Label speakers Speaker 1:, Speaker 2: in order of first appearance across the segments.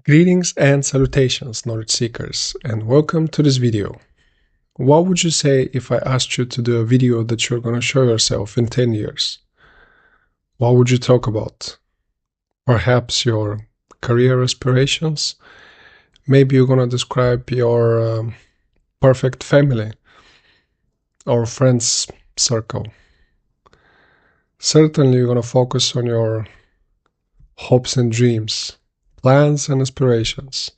Speaker 1: Greetings and salutations, knowledge seekers, and welcome to this video. What would you say if I asked you to do a video that you're going to show yourself in 10 years? What would you talk about? Perhaps your career aspirations? Maybe you're going to describe your perfect family or friends circle. Certainly you're going to focus on your hopes and dreams, plans and aspirations.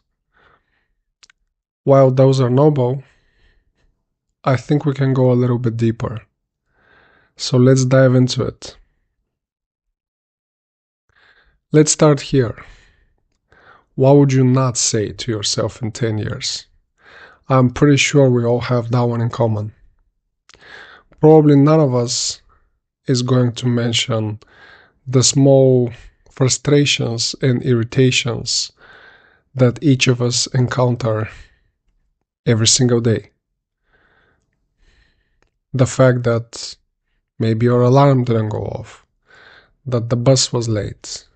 Speaker 1: While those are noble, I think we can go a little bit deeper. So let's dive into it. Let's start here. What would you not say to yourself in 10 years? I'm pretty sure we all have that one in common. Probably none of us is going to mention the small frustrations and irritations that each of us encounter every single day. The fact that maybe your alarm didn't go off, that the bus was late,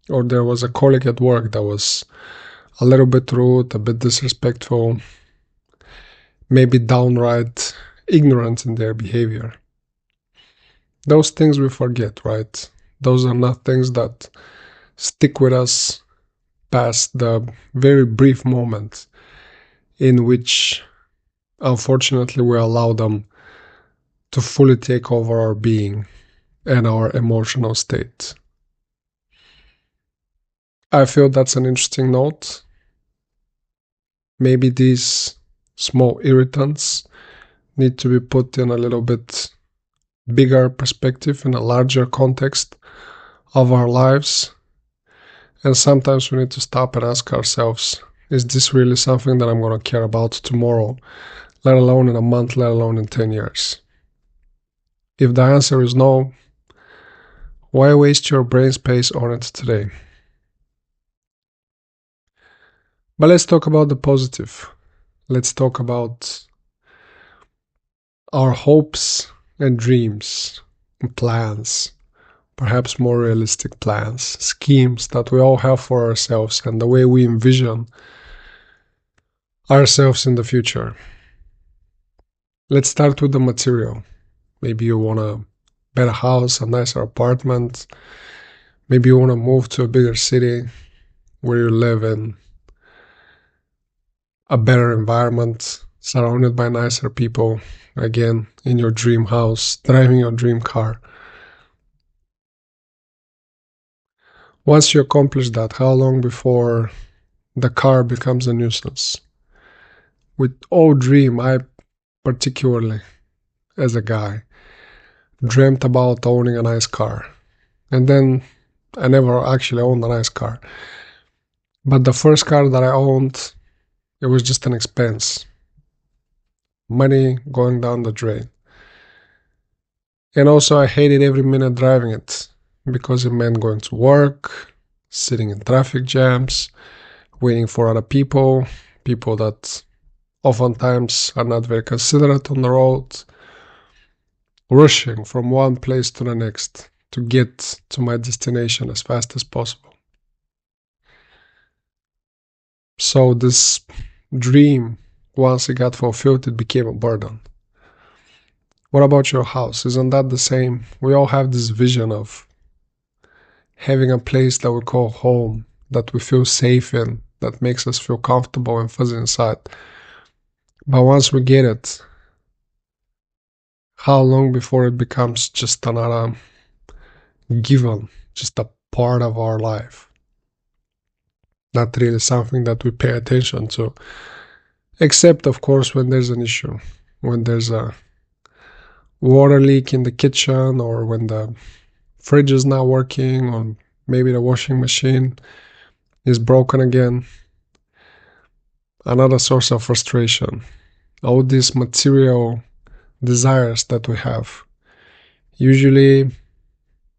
Speaker 1: or there was a colleague at work that was a little bit rude, a bit disrespectful, maybe downright ignorant in their behavior. Those things we forget, right? Those are not things that stick with us past the very brief moment in which, unfortunately, we allow them to fully take over our being and our emotional state. I feel that's an interesting note. Maybe these small irritants need to be put in a little bit bigger perspective, in a larger context of our lives. And sometimes we need to stop and ask ourselves, is this really something that I'm going to care about tomorrow, let alone in a month, let alone in 10 years? If the answer is no, why waste your brain space on it today? But let's talk about the positive. Let's talk about our hopes and dreams and plans, perhaps more realistic plans, schemes that we all have for ourselves and the way we envision ourselves in the future. Let's start with the material. Maybe you want a better house, a nicer apartment. Maybe you want to move to a bigger city where you live in a better environment, surrounded by nicer people, again, in your dream house, driving your dream car. Once you accomplish that, how long before the car becomes a nuisance? With all dream, I particularly, as a guy, dreamt about owning a nice car. And then I never actually owned a nice car. But the first car that I owned, it was just an expense. Money going down the drain. And also I hated every minute driving it because it meant going to work, sitting in traffic jams, waiting for other people that oftentimes are not very considerate on the road, rushing from one place to the next to get to my destination as fast as possible. So this dream, once it got fulfilled, it became a burden. What about your house? Isn't that the same? We all have this vision of having a place that we call home, that we feel safe in, that makes us feel comfortable and fuzzy inside. But once we get it, how long before it becomes just another given, just a part of our life? Not really something that we pay attention to, except of course when there's an issue, when there's a water leak in the kitchen, or when the fridge is not working, or maybe the washing machine is broken again. Another source of frustration. All these material desires that we have, usually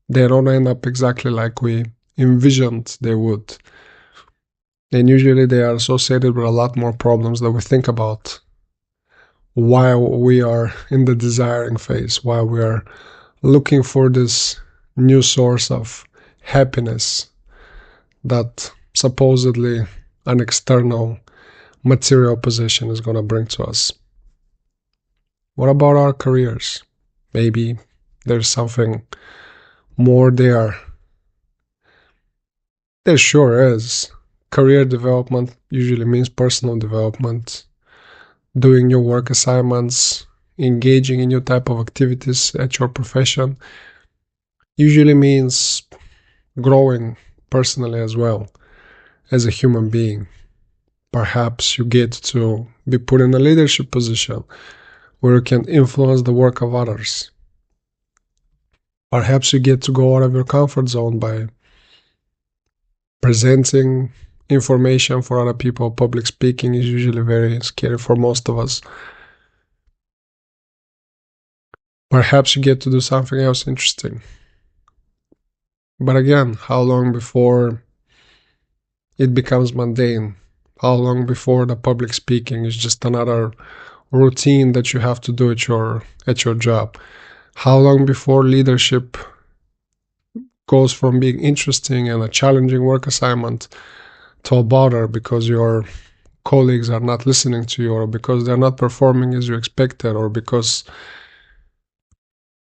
Speaker 1: they don't end up exactly like we envisioned they would. And usually they are associated with a lot more problems that we think about while we are in the desiring phase, while we are looking for this new source of happiness that supposedly an external material possession is going to bring to us. What about our careers? Maybe there's something more there. There sure is. Career development usually means personal development, doing new work assignments, engaging in new type of activities at your profession. Usually means growing personally as well as a human being. Perhaps you get to be put in a leadership position where you can influence the work of others. Perhaps you get to go out of your comfort zone by presenting information for other people. Public speaking is usually very scary for most of us. Perhaps you get to do something else interesting. But again, how long before it becomes mundane? How long before the public speaking is just another routine that you have to do at your job? How long before leadership goes from being interesting and a challenging work assignment to a bother because your colleagues are not listening to you, or because they're not performing as you expected, or because,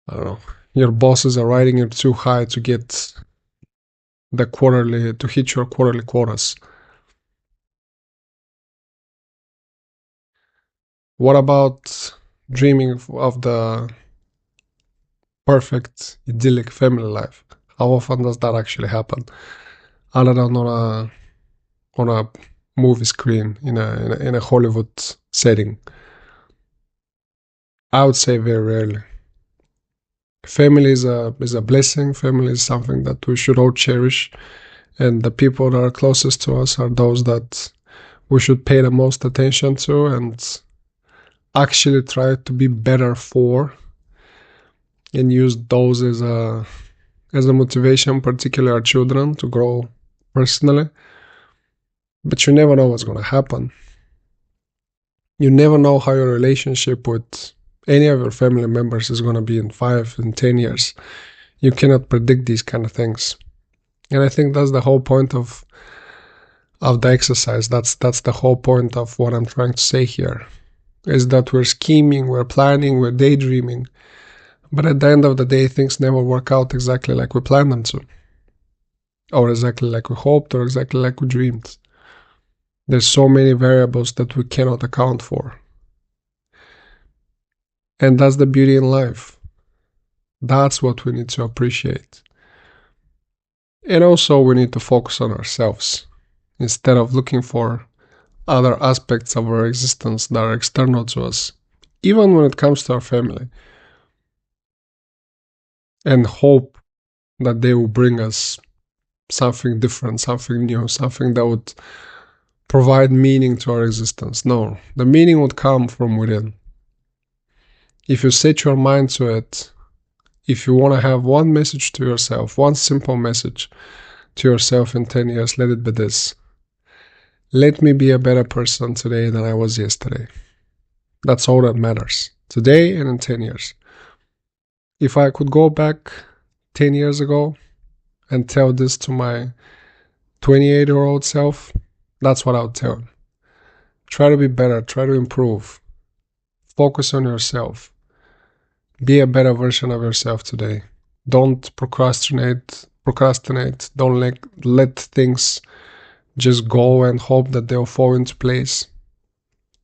Speaker 1: I don't know, your bosses are riding you too high to get to hit your quarterly quotas? What about dreaming of the perfect idyllic family life? How often does that actually happen, other than on a movie screen in a Hollywood setting? I would say very rarely. Family is a blessing. Family is something that we should all cherish, and the people that are closest to us are those that we should pay the most attention to and actually try to be better for, and use those as a motivation, particularly our children, to grow personally. But you never know what's going to happen. You never know how your relationship with any of your family members is going to be in 5 and 10 years. You cannot predict these kind of things. And I think that's the whole point of the exercise. That's the whole point of what I'm trying to say here, is that we're scheming, we're planning, we're daydreaming. But at the end of the day, things never work out exactly like we planned them to, or exactly like we hoped, or exactly like we dreamed. There's so many variables that we cannot account for. And that's the beauty in life. That's what we need to appreciate. And also we need to focus on ourselves instead of looking for other aspects of our existence that are external to us, even when it comes to our family, and hope that they will bring us something different, something new, something that would provide meaning to our existence. No, the meaning would come from within. If you set your mind to it, if you want to have one message to yourself, one simple message to yourself in 10 years, let it be this: let me be a better person today than I was yesterday. That's all that matters, today and in 10 years. If I could go back 10 years ago and tell this to my 28-year-old self, that's what I would tell him. Try to be better, try to improve. Focus on yourself. Be a better version of yourself today. Don't procrastinate. Don't let things just go and hope that they'll fall into place.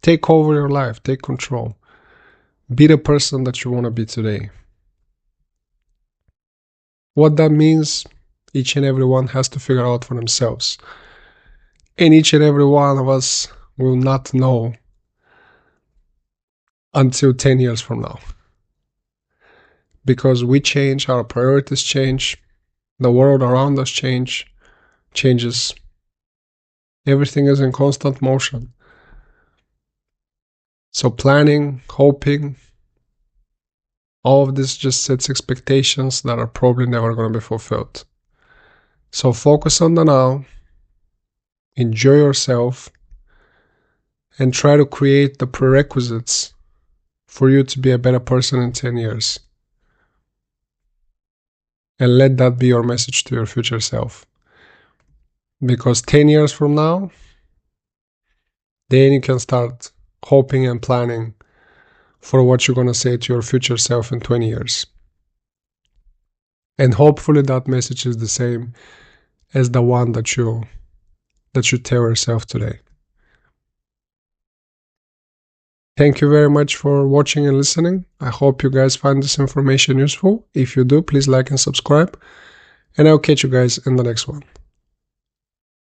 Speaker 1: Take over your life. Take control. Be the person that you want to be today. What that means, each and every one has to figure out for themselves. And each and every one of us will not know until 10 years from now. Because we change, our priorities change, the world around us changes. Everything is in constant motion. So planning, hoping, all of this just sets expectations that are probably never going to be fulfilled. So focus on the now, enjoy yourself, and try to create the prerequisites for you to be a better person in 10 years. And let that be your message to your future self. Because 10 years from now, then you can start hoping and planning for what you're going to say to your future self in 20 years. And hopefully that message is the same as the one that you tell yourself today. Thank you very much for watching and listening. I hope you guys find this information useful. If you do, please like and subscribe. And I'll catch you guys in the next one.